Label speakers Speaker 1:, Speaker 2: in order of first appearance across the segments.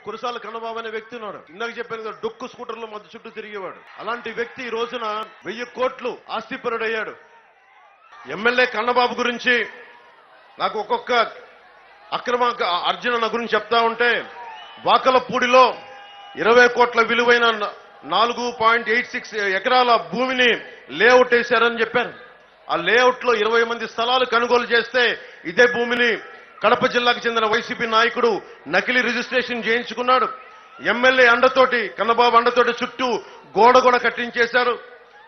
Speaker 1: కురసాల కన్నబాబు అనే వ్యక్తి ఉన్నాడు. ఇందాక చెప్పాను కదా, డొక్కు స్కూటర్లో మధ్య చుట్టూ తిరిగేవాడు. అలాంటి వ్యక్తి ఈ రోజున 1000 కోట్లు ఆస్తిపరుడయ్యాడు. ఎమ్మెల్యే కన్నబాబు గురించి నాకు ఒక్కొక్క అక్రమ అర్జున గురించి చెప్తా ఉంటే, వాకలపూడిలో 20 కోట్ల విలువైన 4.86 ఎకరాల భూమిని లేఅవుట్ వేశారని చెప్పారు. ఆ లేఅవుట్ లో 20 మంది స్థలాలు కొనుగోలు చేస్తే ఇదే భూమిని కడప జిల్లాకు చెందిన వైసీపీ నాయకుడు నకిలీ రిజిస్ట్రేషన్ చేయించుకున్నాడు. ఎమ్మెల్యే అండతోటి, కన్నబాబు అండతోటి చుట్టూ గోడ కూడా కట్టించేశారు.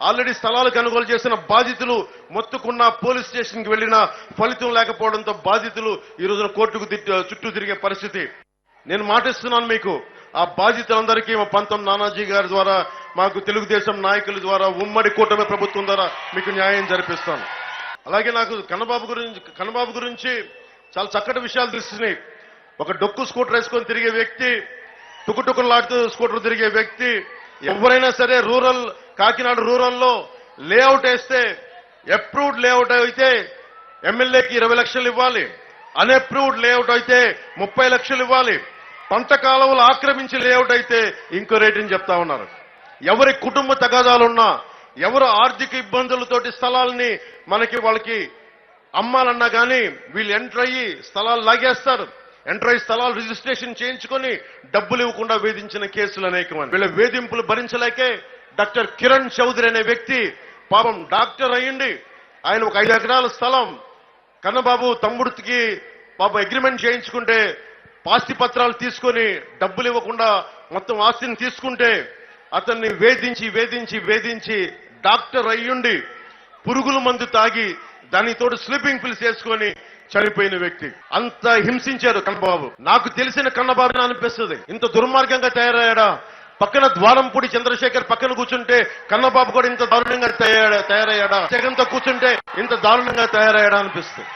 Speaker 1: ఆల్రెడీ స్థలాలు కొనుగోలు చేసిన బాధితులు మొత్తుకున్న పోలీస్ స్టేషన్ కి వెళ్లిన ఫలితం లేకపోవడంతో బాధితులు ఈ రోజున కోర్టుకు చుట్టూ తిరిగే పరిస్థితి. నేను మాటిస్తున్నాను మీకు, ఆ బాధితులందరికీ మా పంతం నానాజీ గారి ద్వారా, మాకు తెలుగుదేశం నాయకుల ద్వారా, ఉమ్మడి కూటమి ప్రభుత్వం ద్వారా మీకు న్యాయం జరిపిస్తాను. అలాగే నాకు కన్నబాబు గురించి చాలా చక్కటి విషయాలు తెలిసినాయి. ఒక డొక్కు స్కూటర్ వేసుకొని తిరిగే వ్యక్తి, టుకుటుకులాడుతూ స్కూటర్ తిరిగే వ్యక్తి, ఎవరైనా సరే కాకినాడ రూరల్లో లేఅవుట్ వేస్తే అప్రూవ్డ్ లేఅవుట్ అయితే ఎమ్మెల్యేకి 20 లక్షలు ఇవ్వాలి, అన్అప్రూవ్డ్ లేఅవుట్ అయితే 30 లక్షలు ఇవ్వాలి, పంట కాలువలు ఆక్రమించి లేఅవుట్ అయితే ఇంకో రేటుని చెప్తా ఉన్నారు. ఎవరి కుటుంబ తగాదాలున్నా, ఎవరు ఆర్థిక ఇబ్బందులతోటి స్థలాల్ని వాళ్ళకి అమ్మాలన్నా కానీ వీళ్ళు ఎంటర్ అయ్యి స్థలాలు లాగేస్తారు. ఎంటర్ అయ్యి స్థలాలు రిజిస్ట్రేషన్ చేయించుకొని డబ్బులు ఇవ్వకుండా వేధించిన కేసులు అనేకమంది. వీళ్ళ వేధింపులు భరించలేకే డాక్టర్ కిరణ్ చౌదరి అనే వ్యక్తి పాపం డాక్టర్ అయ్యిండి, ఆయన ఒక 5 ఎకరాల స్థలం కన్నబాబు తమ్ముడికి పాపం అగ్రిమెంట్ చేయించుకుంటే ఆస్తి పత్రాలు తీసుకొని డబ్బులు ఇవ్వకుండా మొత్తం ఆస్తిని తీసుకుంటే అతన్ని వేధించి డాక్టర్ అయ్యుండి పురుగుల మందు తాగి దానితోటి స్లీపింగ్ పిల్స్ వేసుకొని చనిపోయిన వ్యక్తి. అంత హింసించారు కన్నబాబు. నాకు తెలిసిన కన్నబాబు అనిపిస్తుంది, ఇంత దుర్మార్గంగా తయారయ్యాడా? పక్కన ద్వారంపూడి చంద్రశేఖర్ పక్కన కూర్చుంటే కన్నబాబు కూడా ఇంత దారుణంగా తయారయ్యాడా? జగన్తో కూర్చుంటే ఇంత దారుణంగా తయారయ్యాడా అనిపిస్తుంది.